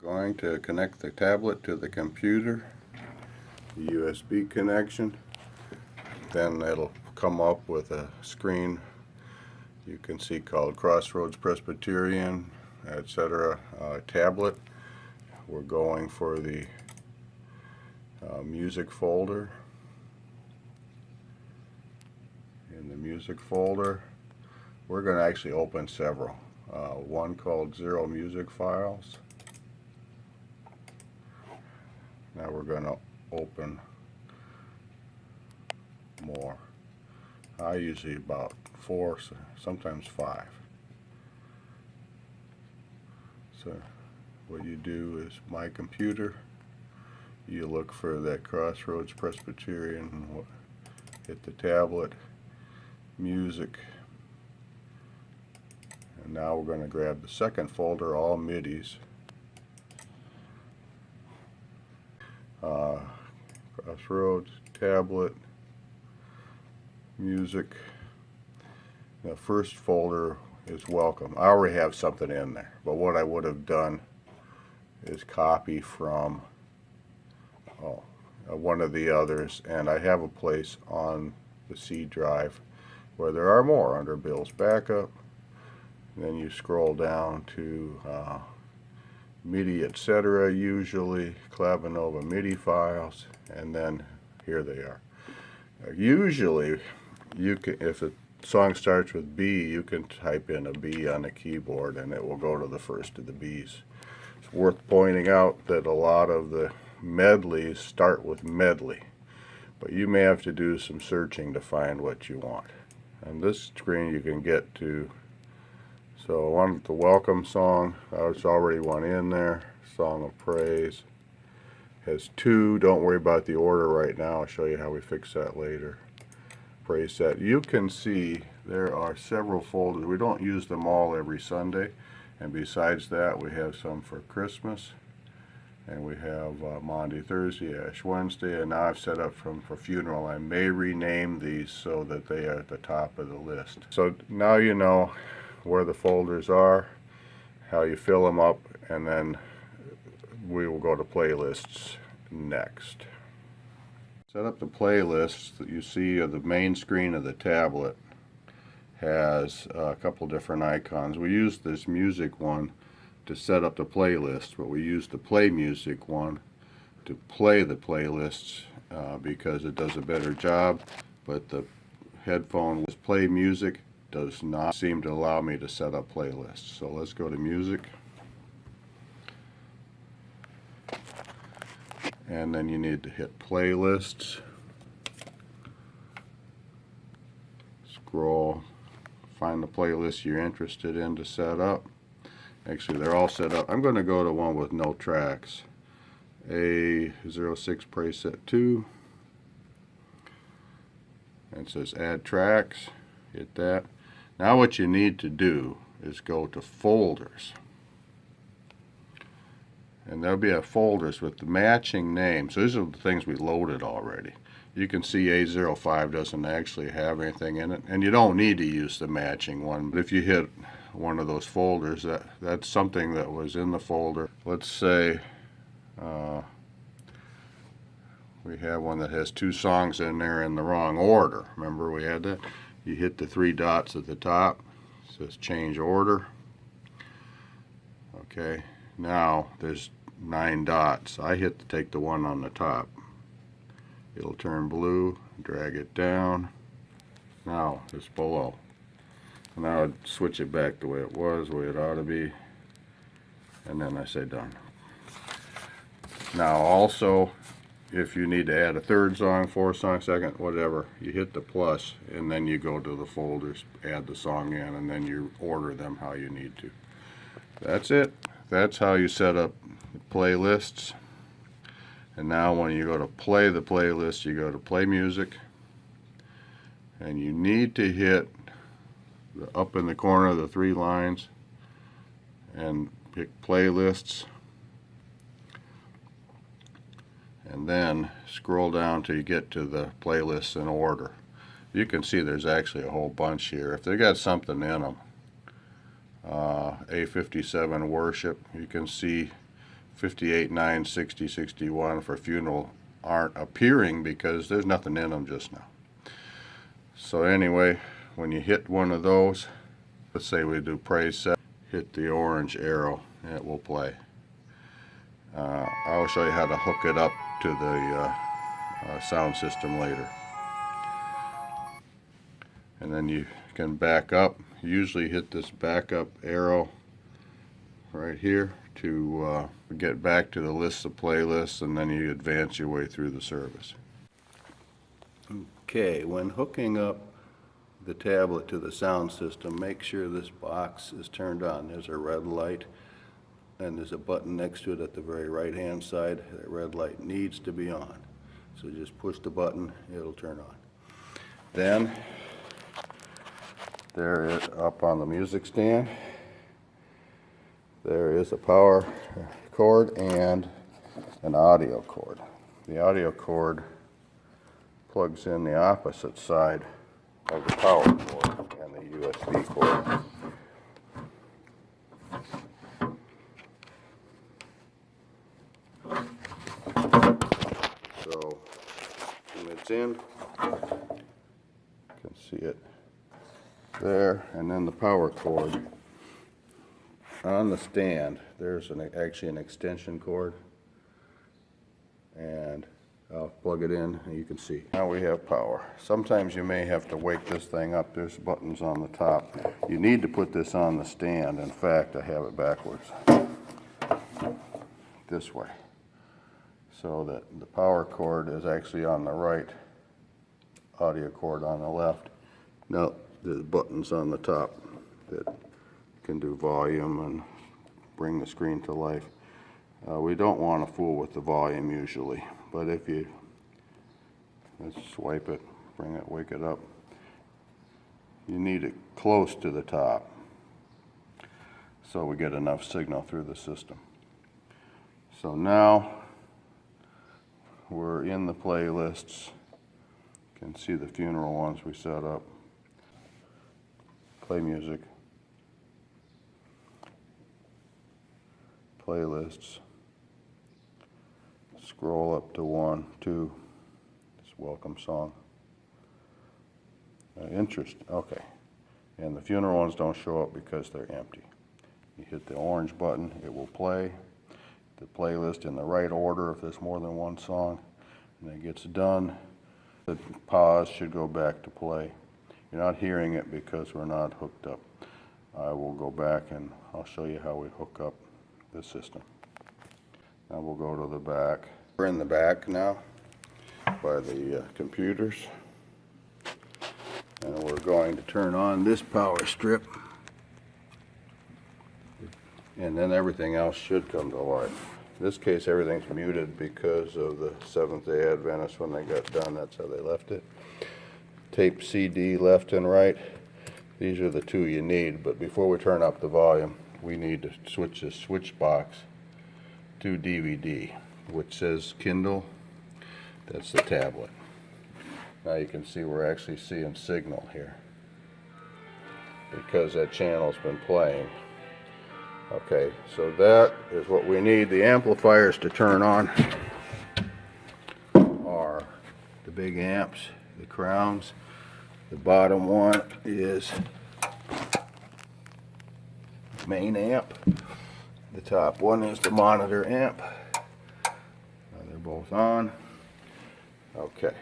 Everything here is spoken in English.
Going to connect the tablet to the computer, the USB connection. Then it'll come up with a screen you can see called Crossroads Presbyterian, etc. Tablet. We're going for the music folder. In the music folder, we're going to actually open several. One called Zero Music Files. Now we're going to open more. I usually about 4, sometimes 5. So what you do is My Computer, you look for that Crossroads Presbyterian, hit the tablet, music, and now we're going to grab the second folder, all MIDIs. Crossroads, tablet, music. The first folder is welcome. I already have something in there, but what I would have done is copy from one of the others, and I have a place on the C drive where there are more under Bill's Backup. And then you scroll down to MIDI, etc. usually, Clavinova MIDI files, and then here they are. Usually, you can, if a song starts with B, you can type in a B on the keyboard and it will go to the first of the B's. It's worth pointing out that a lot of the medleys start with medley, but you may have to do some searching to find what you want. On this screen you can get to, so I wanted the welcome song. There's already one in there. Song of Praise has 2. Don't worry about the order right now. I'll show you how we fix that later. Praise set. You can see there are several folders. We don't use them all every Sunday, and besides that we have some for Christmas, and we have Monday, Thursday, Ash Wednesday, and now I've set up for funeral. I may rename these so that they are at the top of the list. So now you know where the folders are, how you fill them up, and then we will go to playlists next. Set up the playlists that you see of the main screen of the tablet. Has a couple different icons. We use this music one to set up the playlist, but we use the play music one to play the playlists because it does a better job, but the headphone with play music does not seem to allow me to set up playlists. So let's go to music, and then you need to hit playlists, scroll, find the playlist you're interested in to set up. Actually, they're all set up. I'm going to go to one with no tracks. A06 preset 2, and it says add tracks. Hit that. Now what you need to do is go to folders, and there'll be a folders with the matching name. So these are the things we loaded already. You can see A05 doesn't actually have anything in it, and you don't need to use the matching one. But if you hit one of those folders, that's something that was in the folder. Let's say we have one that has 2 songs in there in the wrong order. Remember we had that? You hit the 3 dots at the top. It says change order. Okay, now there's 9 dots. I hit to take the one on the top. It'll turn blue, drag it down. Now it's below. Now I'd switch it back the way it was, the way it ought to be, and then I say done. Now also, if you need to add a 3rd song, 4th song, 2nd, whatever, you hit the plus, and then you go to the folders, add the song in, and then you order them how you need to. That's it. That's how you set up playlists. And now when you go to play the playlist, you go to play music, and you need to hit up in the corner of the 3 lines and pick playlists, and then scroll down till you get to the playlists in order. You can see there's actually a whole bunch here. If they got something in them, A57 worship, you can see 58, 9, 60, 61 for funeral aren't appearing because there's nothing in them just now. So anyway, when you hit one of those, let's say we do praise 7, hit the orange arrow and it will play. I'll show you how to hook it up to the sound system later. And then you can back up. Usually hit this backup arrow right here to get back to the list of playlists, and then you advance your way through the service. Okay, when hooking up the tablet to the sound system, make sure this box is turned on. There's a red light and there's a button next to it at the very right hand side. That red light needs to be on. So just push the button, it'll turn on. Then there is, up on the music stand, there is a power cord and an audio cord. The audio cord plugs in the opposite side of the power cord and the USB cord. So when it's in, you can see it there, and then the power cord on the stand. There's actually an extension cord, and I'll plug it in and you can see. Now we have power. Sometimes you may have to wake this thing up. There's buttons on the top. You need to put this on the stand. In fact, I have it backwards. This way. So that the power cord is actually on the right, audio cord on the left. Now there's buttons on the top that can do volume and bring the screen to life. We don't want to fool with the volume usually, but if you let's swipe it, bring it, wake it up, you need it close to the top so we get enough signal through the system. So now we're in the playlists. You can see the funeral ones we set up. Play music. Playlists. Scroll up to 1, 2. It's welcome song. Interest. Okay. And the funeral ones don't show up because they're empty. You hit the orange button, it will play the playlist in the right order if there's more than one song, and it gets done. The pause should go back to play. You're not hearing it because we're not hooked up. I will go back and I'll show you how we hook up the system. Now we'll go to the back. We're in the back now by the computers, and we're going to turn on this power strip, and then everything else should come to life. In this case, everything's muted because of the Seventh-day Adventists. When they got done, that's how they left it. Tape CD left and right. These are the two you need, but before we turn up the volume, we need to switch this switch box to DVD, which says Kindle. That's the tablet. Now you can see we're actually seeing signal here because that channel's been playing. Okay, so that is what we need. The amplifiers to turn on are the big amps, the crowns. The bottom one is main amp. The top one is the monitor amp. They're both on. Okay.